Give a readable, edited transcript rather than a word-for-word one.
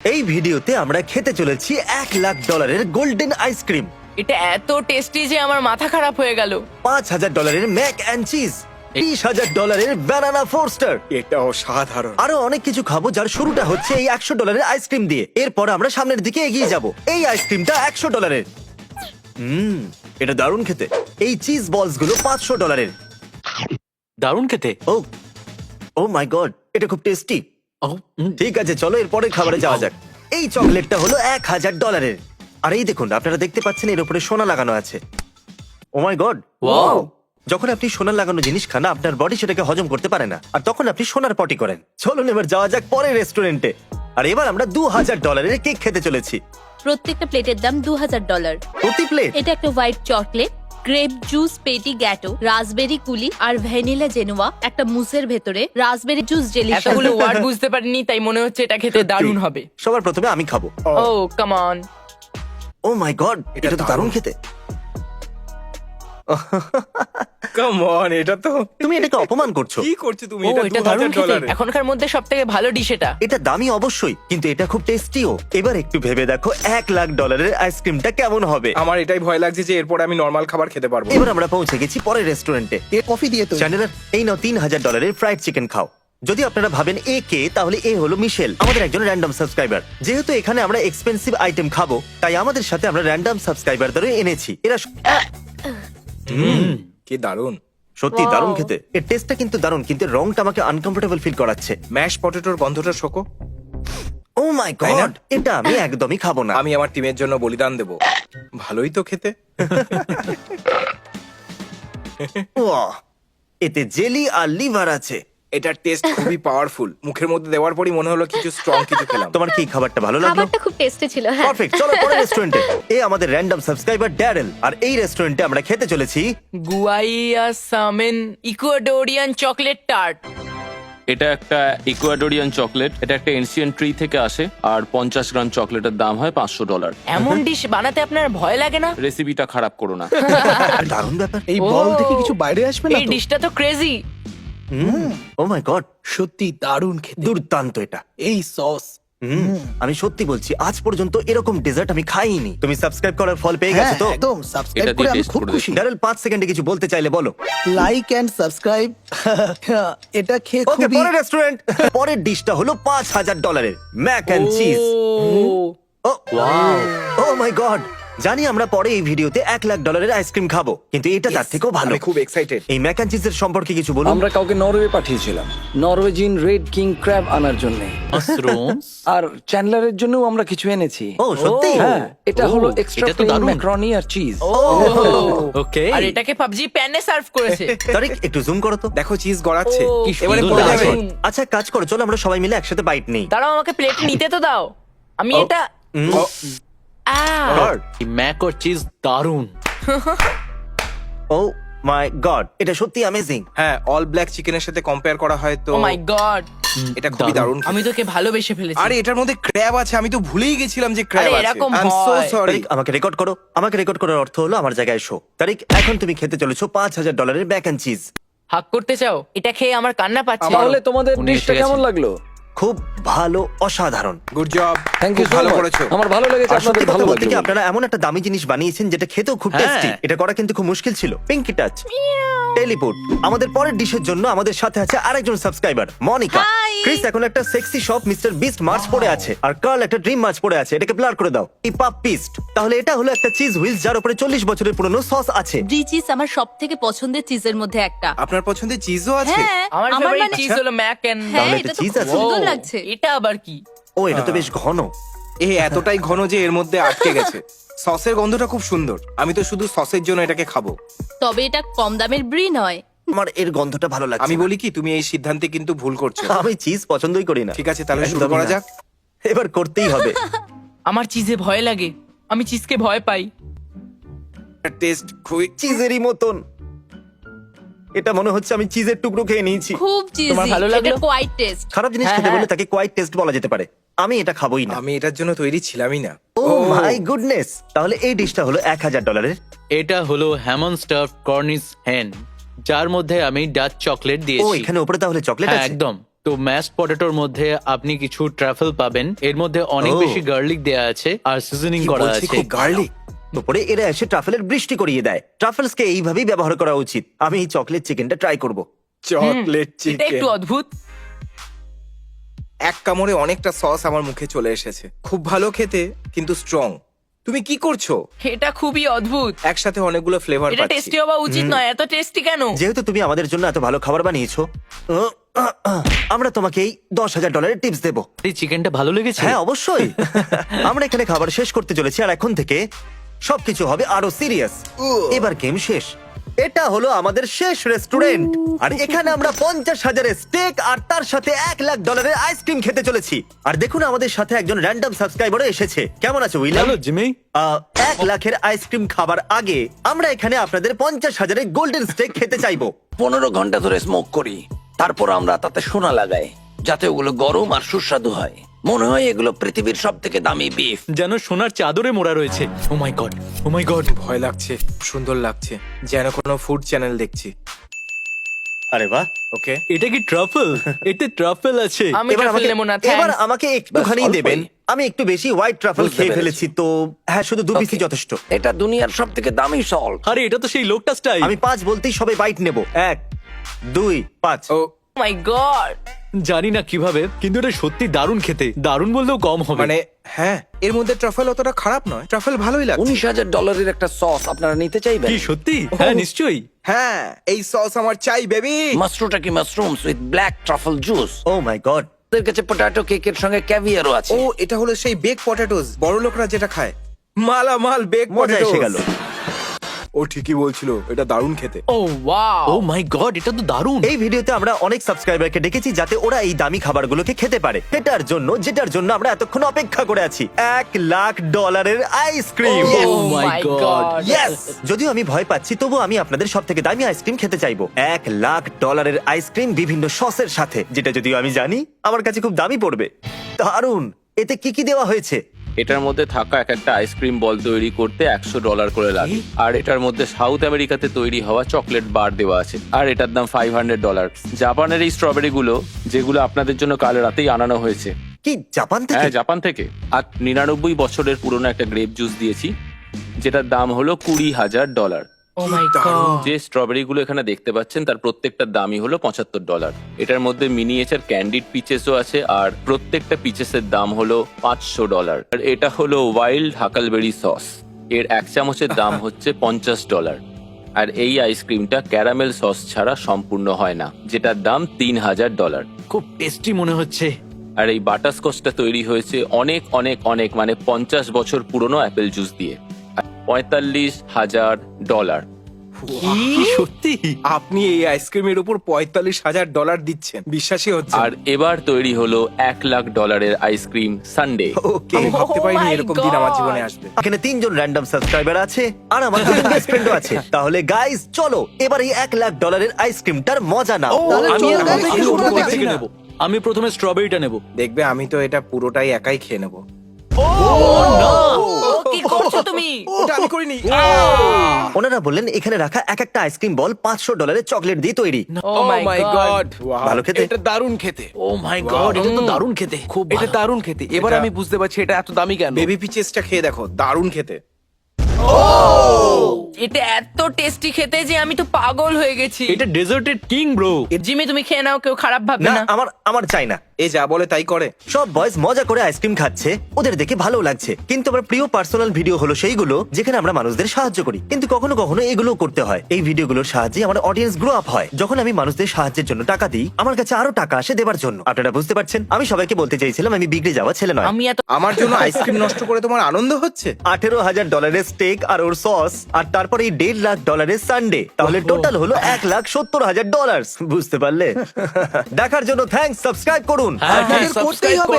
এই ভিডিওতে আমরা খেতে চলেছি $1,00,000 গোল্ডেন আইসক্রিম, এটা এত টেস্টি যে আমার মাথা খারাপ হয়ে গেল। $5,000 ম্যাক অ্যান্ড চিজ, $30,000 ব্যানানা ফোরস্টার। এটা অসাধারণ। আরো অনেক কিছু খাবো, যার শুরুটা হচ্ছে এই $100 আইসক্রিম দিয়ে। এরপর আমরা সামনের দিকে এগিয়ে যাব। এই আইসক্রিমটা $100। এটা দারুণ খেতে। এই চিজ বলস গুলো $500। দারুণ খেতে। ও ও মাই গড, এটা খুব টেস্টি। ঠিক আছে, চলো এরপরে খাবারে যাওয়া যাক। এই চকলেটটা হলো $1,000। আর এই দেখুন, আপনারা দেখতে পাচ্ছেন এর উপরে সোনা লাগানো আছে। ও মাই গড, Wow! যখন আপনি সোনা লাগানো জিনিস খান, আপনার বডি সেটাকে হজম করতে পারে না, আর তখন আপনি সোনার পটি করেন। চলুন এবার যাওয়া যাক পরের রেস্টুরেন্টে। আর এবার আমরা $2,000 কেক খেতে চলেছি। প্রত্যেকটা প্লেটের দাম $2,000। প্রতি প্লেট এটা একটা হোয়াইট চকলেট, গ্রেপ জুস পেটি গ্যাটো, রাসবেরি কুলি আর ভ্যানিলা জেনুয়া একটা মুসের ভেতরে রাসবেরি জুস জেলি। এতগুলো ওয়ার্ড বুঝতে পারিনি, তাই মনে হচ্ছে এটা খেতে দারুণ হবে। সবার প্রথমে আমি খাবো। ও come on. O my god, এটা তো দারুণ খেতে। কাম অন, এটা তো তুমি এটাকে অপমান করছো। কি করছো তুমি? ও এটা দারুণ খেতে। $2,000 এখনকার মধ্যে সবথেকে ভালো ডিশ এটা। এটা দামি অবশ্যই, কিন্তু এটা খুব টেস্টিও। এবার একটু ভেবে দেখো $1,00,000 আইসক্রিমটা কেমন হবে। আমার এটাই ভয় লাগছে যে এরপর আমি নরমাল খাবার খেতে পারবো। এবার আমরা পৌঁছে গেছি পরের রেস্টুরেন্টে। কফি দিয়ে তো চ্যানেলার, এই নাও $3,000 ফ্রাইড চিকেন খাও। যদি আপনারা ভাবেন এ কে, তাহলে এ হলো মিশেল, আমাদের একজন র্যান্ডম সাবস্ক্রাইবার। যেহেতু এখানে আমরা এক্সপেন্সিভ আইটেম খাবো, তাই আমাদের সাথে আমরা র্যান্ডম সাবস্ক্রাইবারদেরও এনেছি। এরা কি দারুন। সত্যি Wow! দারুণ খেতে। এর টেস্টটা কিন্তু দারুণ, কিন্তু রংটা আমাকে আনকমফোর্টেবল ফিল করাচ্ছে। ম্যাশ পটেটোর গন্ধটা শোকো। ও মাই তাই না? গড, এটা আমি একদমই খাবো না। আমি আমার টিমের জন্য বলিদান দেব। ভালোই তো খেতে। ওয়াহ, এতে জেলি আর লিভার আছে। এটার টেস্ট খুবই পাওয়ারফুল। মুখের মধ্যে দেওয়ার পরই মনে হলো কিছু স্ট্রং কিছু খেলাম। তোমার কি খাবারটা ভালো লাগলো? খাবারটা খুব টেস্টি ছিল। হ্যাঁ, পারফেক্ট, চলো পরের রেস্টুরেন্টে। এ আমাদের র্যান্ডম সাবস্ক্রাইবার ড্যারেল, আর এই রেস্টুরেন্টে আমরা খেতে চলেছি গুয়াইয়া সামেন ইকুয়াডোরিয়ান চকলেট টার্ট। এটা একটা ইকুয়াডোরিয়ান চকলেট। এটা একটা এনশিয়েন্ট ট্রি থেকে আসে, আর 50 গ্রাম চকলেটের দাম হয় $500। এমন ডিশ বানাতে আপনার ভয় লাগে না? রেসিপিটা খারাপ করো না। দারুণ ব্যাপার। এই ও। বল থেকে কিছু বাইরে আসবে না এই তো? ডিশটা তো ক্রেজি। ও মাই গড, সত্যি দারুণ খেতে। দুর্দান্ত এটা। এই সস আমি সত্যি বলছি, আজ পর্যন্ত এরকম ডেজার্ট আমি খাইনি। তুমি সাবস্ক্রাইব করার ফল পেয়ে গেছো তো? একদম সাবস্ক্রাইব এটা করে দিয়ে আমি taste খুব করে খুশি। ড্যারেল 5 সেকেন্ডে কিছু বলতে চাইলে বলো। Like and subscribe. এটা খেয়ে ওকে, খুবই পরের রেস্টুরেন্ট। পরের ডিশটা হলো $5,000 mac and cheese. Oh oh my God, জানি আমরা পরে এই ভিডিওতে $1,00,000 আইসক্রিম খাবো, কিন্তু এটা তার থেকেও ভালো। আমি খুব এক্সাইটেড। এই ম্যাক অ্যান্ড চিজের সম্পর্কে কিছু বলুন। আমরা কাউকে নরওয়ে পাঠিয়েছিলাম নরওয়েজিন রেড কিং ক্র্যাব আনার জন্য, মাশরুমস। আর চ্যান্ডলারের জন্যও আমরা কিছু এনেছি। ও সত্যি? হ্যাঁ, এটা হলো এক্সট্রা এটা তো প্লেন দারুণ। ম্যাকারনি আর চিজ। ওকে। আর এটাকে পাবজি প্যানে সার্ভ করেছে। তারিক, একটু জুম করো তো। দেখো চিজ গড়াচ্ছে। ও, কি এবারে সুন্দর পড়ে লাগছে। যাবে। আচ্ছা, কাজ করো, চলো আমরা সবাই মিলে একসাথে বাইট নেই। দাঁড়াও, আমাকে প্লেট নিতে তো দাও। আমি এটা ও, গড, ম্যাক আর চিজ দারুণ। ও মাই গড, এটা সত্যি অ্যামেজিং। হ্যাঁ, অল ব্ল্যাক চিকেনের সাথে কম্পেয়ার করা হয় তো ও মাই গড, এটা খুবই দারুণ। আমি তোকে ভালোবেসে ফেলেছি। আরে এটার মধ্যে ক্র্যাব আছে, আমি তো ভুলেই গেছিলাম যে ক্র্যাব আরে আছে। এরকম আই এম সো হয়। সরি। তারিক, আমাকে রেকর্ড করো। আমাকে রেকর্ড করার অর্থ হলো আমার জায়গায় শো। তারিক, এখন তুমি খেতে চলেছো $5,000 ম্যাক অ্যান্ড চিজ। হাক করতে চাও? এটা খেয়ে আমার কান্না পাচ্ছে। তাহলে তোমাদের উনি ডিশটা এসে গেছেন। কেমন লাগলো? খুব ভালো, অসাধারণ। Good job. থ্যাংক ইউ খুব সো ভালো মাচ। করেছো। আমার ভালো লেগেছে, আর সত্যি আপনাদের কথা ভালো বলতে কি, লাগলো। আপনারা এমন একটা দামি জিনিস বানিয়েছেন যেটা খেতেও খুব হ্যাঁ। টেস্টি। এটা করা কিন্তু খুব মুশকিল ছিল। Pinky touch, teleport. আমাদের পরের ডিশের জন্য আমাদের সাথে আছে আরেকজন সাবস্ক্রাইবার, মনিকা। ক্রিস এখন একটা sexy shop mister beast March পরে আছে, আর কার্ল একটা ড্রিম মার্চ পরে আছে। এটাকে ব্লার করে দাও। এই পাপ পিস্ট। তাহলে এটা হলো একটা চিজ হুইলস, যার উপরে 40 বছরের পুরনো সস আছে। ব্রি চিজ আমার সব থেকে পছন্দের চিজের মধ্যে একটা। আপনার পছন্দের চিজও আছে? হ্যাঁ, আমার আমার ফেভারিট মানে চিজ হলো ম্যাক এন্ড। হ্যাঁ, তাহলে এটা এটা তো চিজ খুব আছে? সুন্দর লাগছে। এটা আবার কি? ও, এটা তো বেশ ঘন। এ এতটাই ঘন যে এর মধ্যে আটকে গেছে। সসের গন্ধটা খুব সুন্দর। আমি তো শুধু সসের জন্য এটাকে খাবো। তবে এটা কম দামের ব্রি নয়। আমার এর গন্ধটা ভালো লাগছে। আমি না। বলি কি, তুমি এই সিদ্ধান্তে কিন্তু ভুল করছো। আমি চিজ পছন্দই করি না। ঠিক আছে, তাহলে শুরু একদমই করা না। যাক। এবার করতেই হবে। আমার চিজে ভয় লাগে। আমি চিজকে ভয় পাই। টেস্ট খুবই চিজেরই মতন। এটা মনে হচ্ছে আমি চিজের টুকরো খেয়ে নিয়েছি। খুব চিজি। তোমার ভালো লাগলো? এটা কোয়াইট টেস্ট। খারাপ জিনিস হ্যাঁ, খেতে বলে হ্যাঁ। তাকে কোয়াইট টেস্ট বলা যেতে পারে। আমি এটা খাবোই না। আমি এটার জন্য তৈরি ছিলামই না। ও মাই গুডনেস। তাহলে এই ডিশটা হলো $1,000। এটা হলো হ্যামন স্টাফড কর্নিশ হেন, যার মধ্যে আমি ডাচ চকলেট ও, দিয়েছি। এখানে উপরে তাহলে চকলেট হ্যাঁ, আছে। একদম। তো তো ম্যাশ পটেটোর মধ্যে আপনি কিছু ট্রাফেল পাবেন, এর মধ্যে অনেক ও। বেশি গার্লিক দেয়া আছে আর সিজনিং কি করা বলছি, আছে। খুব গার্লিক। দুপুরে এরা এসে ট্রাফেলের বৃষ্টি করিয়ে দেয়। ট্রাফেলসকে এইভাবেই ব্যবহার করা উচিত। আমি এই চকলেট চিকেনটা ট্রাই করব। চকলেট এটা চিকেন। একটু অদ্ভুত। এক কামড়ে অনেকটা সস আমার মুখে চলে এসেছে। খুব ভালো খেতে, কিন্তু স্ট্রং। তুমি কি করছো? এটা খুবই অদ্ভুত। একসাথে অনেকগুলো ফ্লেভার এটা পাচ্ছি। টেস্টি হওয়া উচিত নয়, এত টেস্টি কেন? যেহেতু তুমি আমাদের জন্য এত ভালো খাবার বানিয়েছো, আমরা তোমাকে এই $10,000 টিপস দেবো। এই চিকেনটা ভালো লেগেছে? হ্যাঁ, অবশ্যই। আমরা এখানে খাবার শেষ করতে চলেছি, আর এখন থেকে সবকিছু হবে আরো সিরিয়াস। এবার গেম শেষ। এটা হলো আমাদের শেষ রেস্টুরেন্ট, আর এখানে আমরা 50,000 স্টেক আর তার সাথে $1,00,000 আইসক্রিম খেতে চলেছি। আর দেখুন, আমাদের সাথে একজন র্যান্ডম সাবস্ক্রাইবারও এসেছে। কেমন আছে উইলিয়াম? Hello Jimmy. 1,00,000 আইসক্রিম খাবার আগে আমরা এখানে আপনাদের 50,000 গোল্ডেন স্টেক খেতে চাইবো। 15 ঘন্টা ধরে স্মোক করি, তারপর আমরা তাতে সোনা লাগাই যাতে ওগুলো গরম আর সুস্বাদু হয়। মনে হয় এগুলো পৃথিবীর সব থেকে দামি বিফ। যেন সোনার চাদরে মোড়া রয়েছে। ও my god, O my god. ভয় লাগছে, সুন্দর লাগছে, যেন কোনো ফুড চ্যানেল দেখছি। আরে বাহ। ওকে, এটা কি ট্রাফেল? এতে ট্রাফেল আছে। আমি এবার ট্রাফেল আমাকে নেবো না, এবার thanks। আমাকে একটুখানি ব্যাস, অল্পই। দেবেন। আমি একটু বেশি হোয়াইট ট্রাফেল বুঝতে খেয়ে পেরেছি। ফেলেছি, তো হ্যাঁ, শুধু 2 পিসই Okay. যথেষ্ট। এটা দুনিয়ার সব থেকে দামি সল্ট। আরে এটা তো সেই লোকটা স্টাইল। আমি 5 বলতেই সবাই বাইট নেব। 1, 2, 5। ও মাই গড, জানি না কিভাবে, কিন্তু এটা সত্যি দারুণ খেতে। দারুণ বললেও কম হবে। মানে হ্যাঁ, এর মধ্যে ট্রাফেল অতটা খারাপ নয়। ট্রাফেল ভালোই লাগছে। $19,000 একটা সস আপনারা নিতে চাইবেন? কি সত্যি? হ্যাঁ নিশ্চয়ই। হ্যাঁ, এই সস আমার চাই বেবি। মাশরুমটাকি mushrooms with black truffle juice. Oh my God. ওদের কাছে পটেটো কেকের সঙ্গে ক্যাভিয়ারও আছে। ও, এটা হলো সেই বেক পটেটোস, বড় লোকরা যেটা খায়। মালামাল বেক মজা পটেটো এসে গেল। ও ঠিকই বলছিল, এটা দারুণ খেতে। ও ওয়াও। ও মাই গড, এটা তো দারুণ। এই ভিডিওতে আমরা অনেক সাবস্ক্রাইবারকে ডেকেছি যাতে ওরা এই দামি খাবারগুলোকে খেতে পারে। এটার জন্য, যেটার জন্য আমরা এতক্ষণ অপেক্ষা করে আছি, $1,00,000 ice cream. Oh my my God. God. Yes! যদিও আমি ভয় পাচ্ছি, তবু আমি আপনাদের সব থেকে দামি আইসক্রিম খেতে চাইবো। $1,00,000 আইসক্রিম বিভিন্ন সসের সাথে, যেটা যদিও আমি জানি আমার কাছে খুব দামি পড়বে। দারুণ! এতে কি কি দেওয়া হয়েছে? এটার মধ্যে থাকা এক একটা আইসক্রিম বল তৈরি করতে $100 করে লাগে। আর এটার মধ্যে সাউথ আমেরিকাতে তৈরি হওয়া চকলেট বার দেওয়া আছে, আর এটার দাম $500। জাপানের এই স্ট্রবেরি গুলো, যেগুলো আপনাদের জন্য কাল রাতেই আনানো হয়েছে। কি জাপান থেকে? হ্যাঁ, জাপান থেকে। আর 99 বছরের পুরনো একটা গ্রেপ জুস দিয়েছি, যেটার দাম হলো $20,000। ও মাই গড। যে স্ট্রবেরি গুলো এখানে দেখতে পাচ্ছেন তার প্রত্যেকটার দামই হলো $75। এটার মধ্যে মিনিয়েচার ক্যান্ডিড পিচেসও আছে, আর প্রত্যেকটা পিচেসের দাম হলো $500। আর এটা হলো ওয়াইল্ড হাকালবেরি সস, এর 1 চামচের দাম হচ্ছে $50। আর এই আইসক্রিমটা ক্যারামেল সস ছাড়া সম্পূর্ণ হয় না, যেটার দাম $3,000। খুব টেস্টি মনে হচ্ছে। আর এই বাটারস্কচটা তৈরি হয়েছে অনেক অনেক অনেক মানে 50 বছর পুরনো অ্যাপেল জুস দিয়ে। $45,000। কি সত্যি? আপনি এই আইসক্রিমের উপর $45,000 দিচ্ছেন? বিশ্বাসই হচ্ছে না। আর এবার তৈরি হলো $1,00,000 আইসক্রিম সানডে। ওকে। আমি ভাবতে Oh পারিনি my এরকম দিন আমার God. জীবনে আসবে। এখানে 3 জন র্যান্ডম সাবস্ক্রাইবার আছে, আর আমার 2 বেস্ট ফ্রেন্ডও আছে। তাহলে গাইস, চলো এবার এই $1,00,000 আইসক্রিমটার মজা নাও। তাহলে আমি চলো, আর guys, আমি শুরু ওর করা দিক যাক। থেকে নেব। আমি প্রথমে স্ট্রবেরিটা নেব। দেখবে, আমি তো এটা পুরোটাই একাই খেয়ে নেবো। ও কি করছো তুমি? ওটা আমি করিনি। ওনারা বললেন এখানে রাখা এক একটা আইসক্রিম বল $500 চকলেট দিয়ে তৈরি। ও মাই গড। ভালো খেতে? এটা দারুণ খেতে। ও মাই গড, এটা তো দারুণ খেতে। খুব এটা দারুণ খেতে। এবার এটা- আমি বুঝতে পারছি এটা এত দামি কেন। বেবি পিচেসটা খেয়ে দেখো, দারুণ খেতে। এটা এত টেস্টি খেতে যে আমি তো পাগল হয়ে গেছি। এটা ডেজার্টেড কিং ব্রো। জিমি তুমি খেয়ে নাও, কেউ খারাপ ভাববে না, না। আমার চাই না। এ যা বলে তাই করে। সব বয়স মজা করে আইসক্রিম খাচ্ছে, ওদের দেখে ভালো লাগছে। কিন্তু আমার প্রিয় পার্সোনাল ভিডিও হলো সেইগুলো যেখানে আমরা মানুষদের সাহায্য করি। কিন্তু কখনো কখনো এগুলো করতে হয়। এই ভিডিওগুলোর সাহায্যে আমার অডিয়েন্স গ্রো আপ হয়। যখন আমি মানুষদের সাহায্যের জন্য টাকা দিই, আমার কাছে আরো টাকা আসে দেবার জন্য। আপনারা বুঝতে পারছেন? আমি সবাইকে বলতে চাইছিলাম আমি বিগড়ে যাওয়া ছেলে নয়। আমি এত আমার জন্য আইসক্রিম নষ্ট করে তোমার আনন্দ হচ্ছে? $18,000 স্টেক আর ওর সস, আর তারপরে এই $1,50,000 সানডে, তাহলে টোটাল হলো $1,70,000। বুঝতে পারলে? দেখার জন্য থ্যাঙ্কস। সাবস্ক্রাইব করুন। হ্যাঁ, আপনাদের করতেই হবে।